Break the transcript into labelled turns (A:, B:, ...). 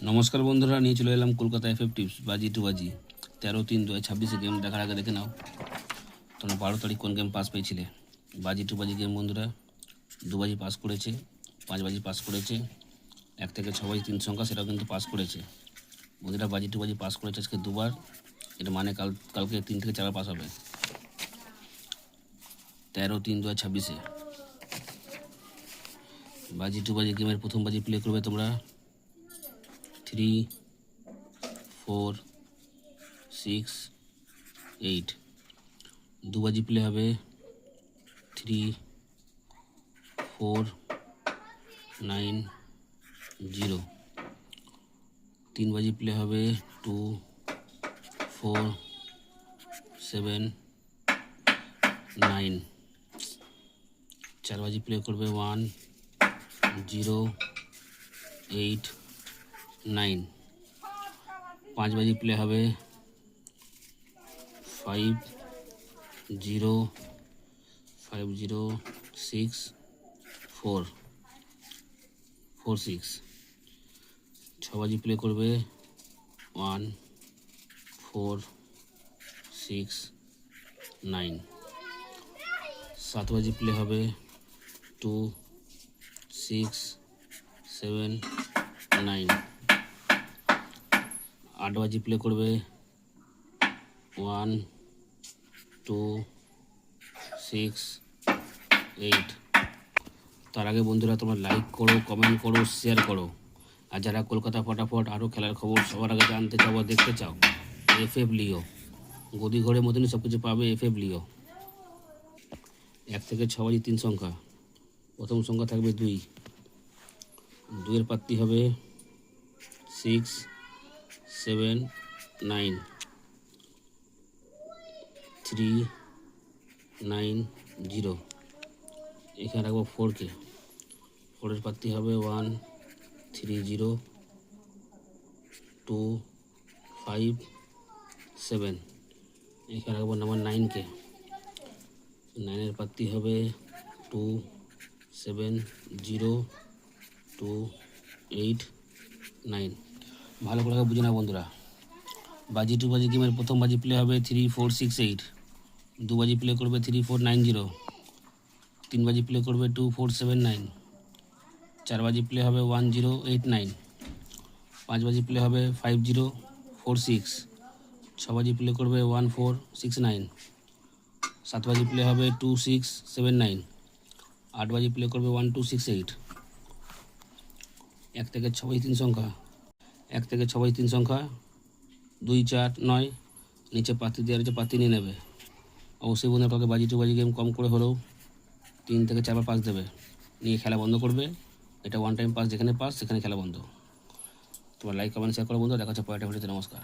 A: নমস্কার বন্ধুরা, নিয়ে চলে এলাম কলকাতা এফএফ টিপস বাজি টু বাজি 13-3-2026 গেম দেখার আগে দেখে নাও তোমরা 12 তারিখ কোন গেম পাস পেয়েছিলে। বাজি টু বাজি গেম বন্ধুরা 2 বাজি পাস করেছে, 5 বাজি পাস করেছে, 1 থেকে 6 বাজি 3 সংখ্যা সেটাও কিন্তু পাস করেছে। বন্ধুরা বাজি টু বাজি পাস করেছে আজকে দুবার, এটা মানে কালকে 3 থেকে 4 পাস হবে 13-3-2026। বাজি টু বাজি গেমের প্রথম বাজি প্লে করবে তোমরা 3, 4, 6, 8। 2 বাজি প্লে হবে 3, 4, 9, 0। 3 বাজি প্লে হবে 2, 4, 7, 9। 4 বাজি প্লে করবে 1, 0, 8, 9। 5 বাজি প্লে হবে 5, 0, 5, 0, 6, 4, 4, 6। 6 বাজি প্লে করবে 1, 4, 6, 9। 7 বাজি প্লে হবে 2, 6, 7, 9। 8 বাজি প্লে করবে 1, 2, 6, 8। তার আগে বন্ধুরা তোমরা লাইক করো, কমেন্ট করো, শেয়ার করো। আর যারা কলকাতা ফটাফট আরও খেলার খবর সবার আগে জানতে চাও বা দেখতে চাও, এফএফ লিও, গদি ঘরের মতনই সব কিছু পাবে এফএফ লিও। 1 থেকে 6 বাজি 3 সংখ্যা, প্রথম সংখ্যা থাকবে 2, 2-এর পাত্তি হবে 6, 7, 9, 3, 9, 0। এখানে রাখবো 4কে, 4-এর পাত্তি হবে 1, 3, 0, 2, 5, 7। এখানে রাখবো নাম্বার 9কে, 9-এর পাত্তি হবে 2, 7, 0, 2, 8, 9। ভালো করে বুঝে না বন্ধুরা। বাজি টু বাজি গেমের প্রথম বাজি প্লে হবে 3, 4, 6, 8। 2 বাজি প্লে করবে 3, 4, 9, 0। 3 বাজি প্লে করবে 2, 4, 7, 9। 4 বাজি প্লে হবে 1, 0, 8, 9। 5 বাজি প্লে হবে 5, 0, 4, 6। 6 বাজি প্লে করবে 1, 4, 6, 9। 7 বাজি প্লে হবে 2, 6, 7, 9। 8 বাজি প্লে করবে 1, 2, 6, 8। 1 থেকে 6 বাজি 3 সংখ্যা, 1 থেকে 6 বাজি 3 সংখ্যা 2, 4, 9। নিচে পাতি দেওয়া রয়েছে, পাতি নিয়ে নেবে। অবশ্যই বন্ধুরা কাউকে বাজি টু বাজি গেম কম করে হলেও 3 থেকে 4 বার পাস দেবে, নিয়ে খেলা বন্ধ করবে। এটা ওয়ান টাইম পাস, যেখানে পাস সেখানে খেলা বন্ধ। তোমার লাইক কমেন্ট শেয়ার করো বন্ধু, দেখা হচ্ছে পরের ভিডিওতে। নমস্কার।